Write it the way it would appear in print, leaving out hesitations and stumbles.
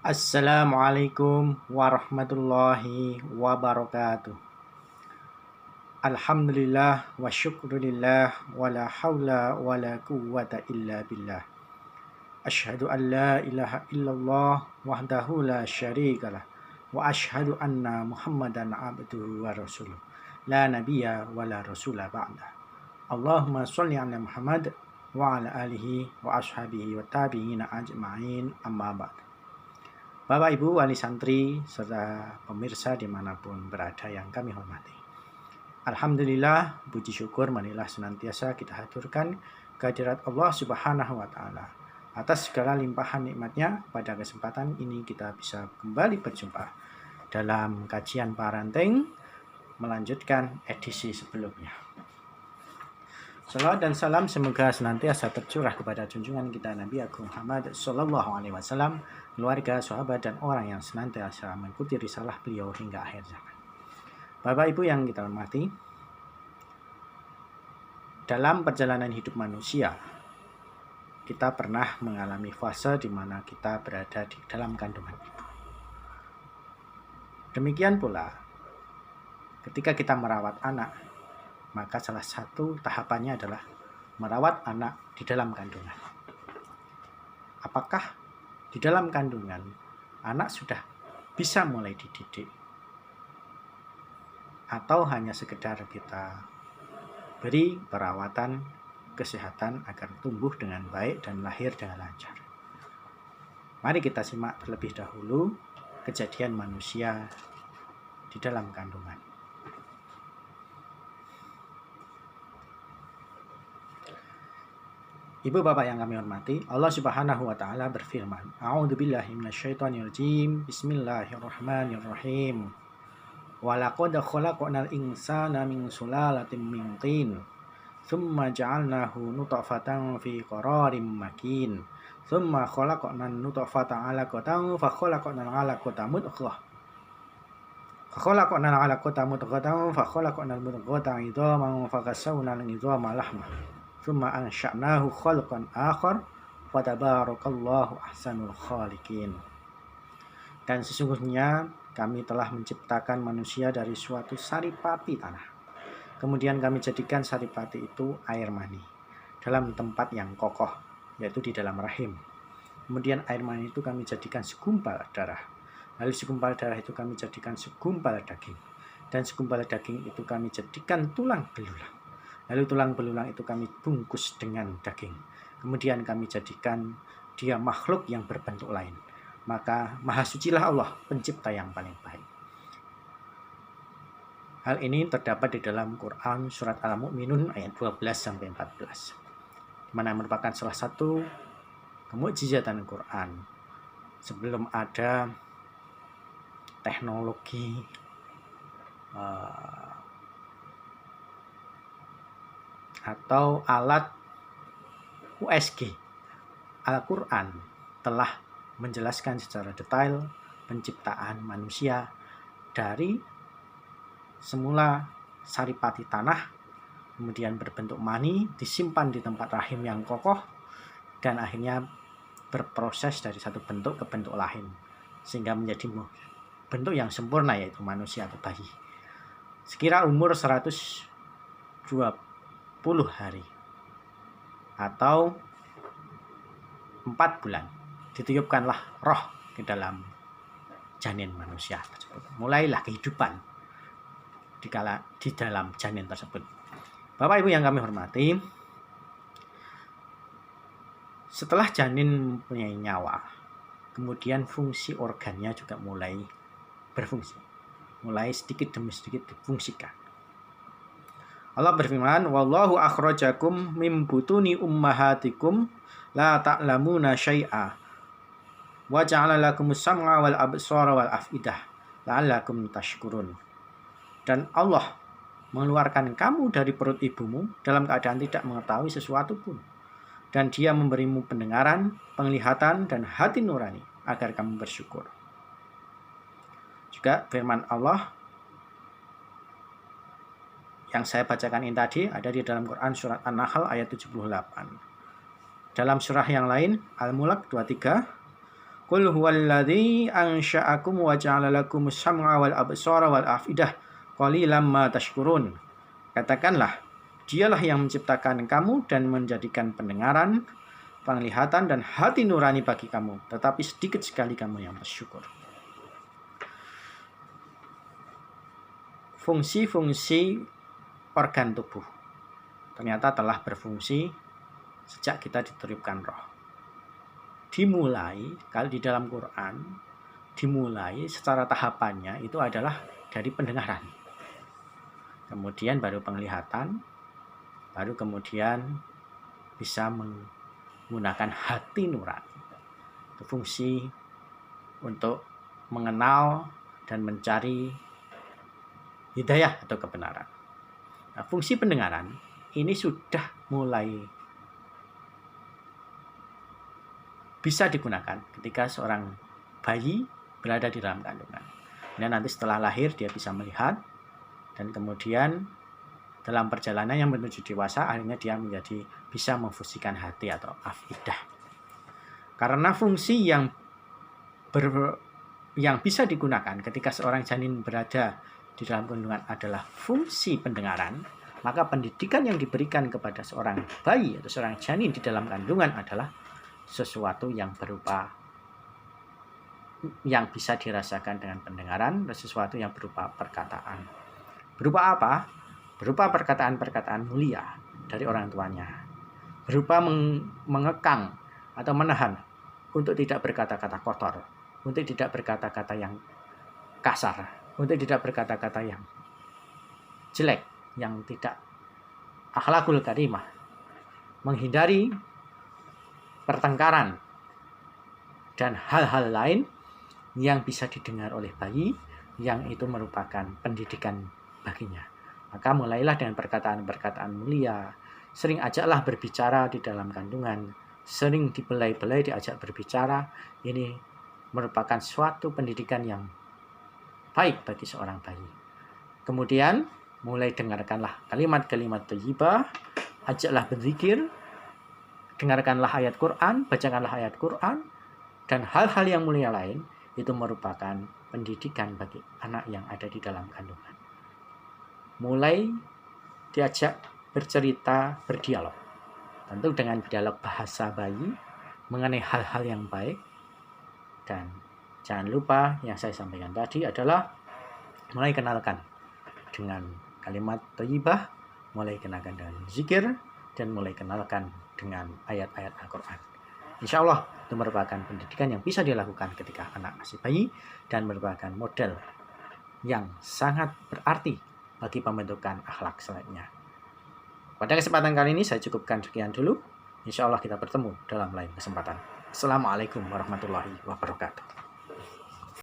Assalamualaikum warahmatullahi wabarakatuh. Alhamdulillah wa syukrulillah wa la hawla wa la quwwata illa billah. Asyhadu an la ilaha illallah wahdahu la syarikalah wa asyhadu anna Muhammadan abduhu wa rasuluh. La nabiyya wa la rasula ba'da. Allahumma sholli ala Muhammad wa ala alihi wa ashabihi wa tabi'ina ajma'in amma ba'd. Bapak Ibu wali santri serta pemirsa dimanapun berada yang kami hormati. Alhamdulillah, puji syukur marilah senantiasa kita haturkan kehadirat Allah Subhanahu wa Ta'ala. Atas segala limpahan nikmatnya, pada kesempatan ini kita bisa kembali berjumpa dalam kajian parenting melanjutkan edisi sebelumnya. Salawat dan salam semoga senantiasa tercurah kepada junjungan kita Nabi Agung Muhammad Sallallahu Alaihi Wasallam, keluarga, sahabat, dan orang yang senantiasa mengikuti risalah beliau hingga akhir zaman. Bapak Ibu yang kita hormati, dalam perjalanan hidup manusia, kita pernah mengalami fase di mana kita berada di dalam kandungan ibu. Demikian pula, ketika kita merawat anak, maka salah satu tahapannya adalah merawat anak di dalam kandungan. Apakah di dalam kandungan anak sudah bisa mulai dididik? Atau hanya sekedar kita beri perawatan kesehatan agar tumbuh dengan baik dan lahir dengan lancar? Mari kita simak terlebih dahulu kejadian manusia di dalam kandungan. Ibu bapak yang kami hormati, Allah Subhanahu wa Ta'ala berfirman, A'udzubillahi minasyaitonirrajim, Bismillahirrahmanirrahim. Wa laqad khalaqnal insana min sulalatin min tin, tsumma ja'alnahu nutfatan fi qararin makin, tsumma khalaqnan nutfata 'alaqatan fa khalaqnal 'alaqata mudghah. Fa khalaqnal 'alaqata mudghatan fa khalaqnal mudghata 'idhaman fa qasawnal 'idhama lahma. Tsumma ansha'nahu khalqan akhar wa tabarakallahu ahsanul khaliqin. Dan sesungguhnya kami telah menciptakan manusia dari suatu saripati tanah. Kemudian kami jadikan saripati itu air mani dalam tempat yang kokoh, yaitu di dalam rahim. Kemudian air mani itu kami jadikan segumpal darah. Lalu segumpal darah itu kami jadikan segumpal daging. Dan segumpal daging itu kami jadikan tulang belulang. Lalu tulang belulang itu kami bungkus dengan daging. Kemudian kami jadikan dia makhluk yang berbentuk lain. Maka maha sucilah Allah, pencipta yang paling baik. Hal ini terdapat di dalam Quran surat Al-Mu'minun ayat 12-14. Mana merupakan salah satu kemukjizatan Quran. Sebelum ada teknologi atau alat USG, Al-Quran telah menjelaskan secara detail penciptaan manusia dari semula saripati tanah, kemudian berbentuk mani, disimpan di tempat rahim yang kokoh, dan akhirnya berproses dari satu bentuk ke bentuk lain, sehingga menjadi bentuk yang sempurna, yaitu manusia atau bayi. Sekira umur 120 hari atau 4 bulan ditiupkanlah roh ke dalam janin manusia tersebut. Mulailah kehidupan di dalam janin tersebut. Bapak Ibu yang kami hormati, setelah janin mempunyai nyawa, kemudian fungsi organnya juga mulai berfungsi. Mulai sedikit demi sedikit difungsikan. Allah berfirman, Wallahu akhrajakum mim butuni ummahatikum la ta'lamuna syai'a wa ja'ala lakumus sam'a wal absara wal af'idah la'allakum tashkurun. Dan Allah mengeluarkan kamu dari perut ibumu dalam keadaan tidak mengetahui sesuatu pun. Dan Dia memberimu pendengaran, penglihatan, dan hati nurani agar kamu bersyukur. Juga firman Allah yang saya bacakan ini tadi ada di dalam Quran surat An-Nahl ayat 78. Dalam surah yang lain, Al-Mulk 23, Qul huwallazi ansha'akum wa ja'ala lakumus sam'a wal absara wal afidah qalilan ma tashkurun. Katakanlah, Dialah yang menciptakan kamu dan menjadikan pendengaran, penglihatan dan hati nurani bagi kamu, tetapi sedikit sekali kamu yang bersyukur. Fungsi-fungsi organ tubuh ternyata telah berfungsi sejak kita ditiupkan roh. Dimulai, kalau di dalam Quran, dimulai secara tahapannya itu adalah dari pendengaran. Kemudian baru penglihatan, baru kemudian bisa menggunakan hati nurani. Itu fungsi untuk mengenal dan mencari hidayah atau kebenaran. Nah, fungsi pendengaran ini sudah mulai bisa digunakan ketika seorang bayi berada di dalam kandungan. Dan nanti setelah lahir dia bisa melihat, dan kemudian dalam perjalanan yang menuju dewasa akhirnya dia menjadi bisa memfungsikan hati atau afidah. Karena fungsi yang bisa digunakan ketika seorang janin berada di dalam kandungan adalah fungsi pendengaran, maka pendidikan yang diberikan kepada seorang bayi atau seorang janin di dalam kandungan adalah sesuatu yang berupa yang bisa dirasakan dengan pendengaran, dan sesuatu yang berupa perkataan. Berupa apa? Berupa perkataan-perkataan mulia dari orang tuanya. Berupa mengekang atau menahan untuk tidak berkata-kata kotor, untuk tidak berkata-kata yang kasar, untuk tidak berkata-kata yang jelek, yang tidak akhlakul karimah, menghindari pertengkaran dan hal-hal lain yang bisa didengar oleh bayi, yang itu merupakan pendidikan baginya. Maka mulailah dengan perkataan-perkataan mulia. Sering ajaklah berbicara di dalam kandungan, sering dibelai-belai diajak berbicara. Ini merupakan suatu pendidikan yang baik bagi seorang bayi. Kemudian mulai dengarkanlah kalimat-kalimat thayyibah, ajaklah berzikir, dengarkanlah ayat Quran, bacakanlah ayat Quran, dan hal-hal yang mulia lain. Itu merupakan pendidikan bagi anak yang ada di dalam kandungan. Mulai diajak bercerita, berdialog, tentu dengan dialog bahasa bayi mengenai hal-hal yang baik. Dan jangan lupa yang saya sampaikan tadi adalah mulai kenalkan dengan kalimat thayyibah, mulai kenalkan dengan zikir, dan mulai kenalkan dengan ayat-ayat Al-Quran. Insya Allah itu merupakan pendidikan yang bisa dilakukan ketika anak masih bayi, dan merupakan model yang sangat berarti bagi pembentukan akhlak selanjutnya. Pada kesempatan kali ini saya cukupkan sekian dulu. Insya Allah kita bertemu dalam lain kesempatan. Assalamualaikum warahmatullahi wabarakatuh.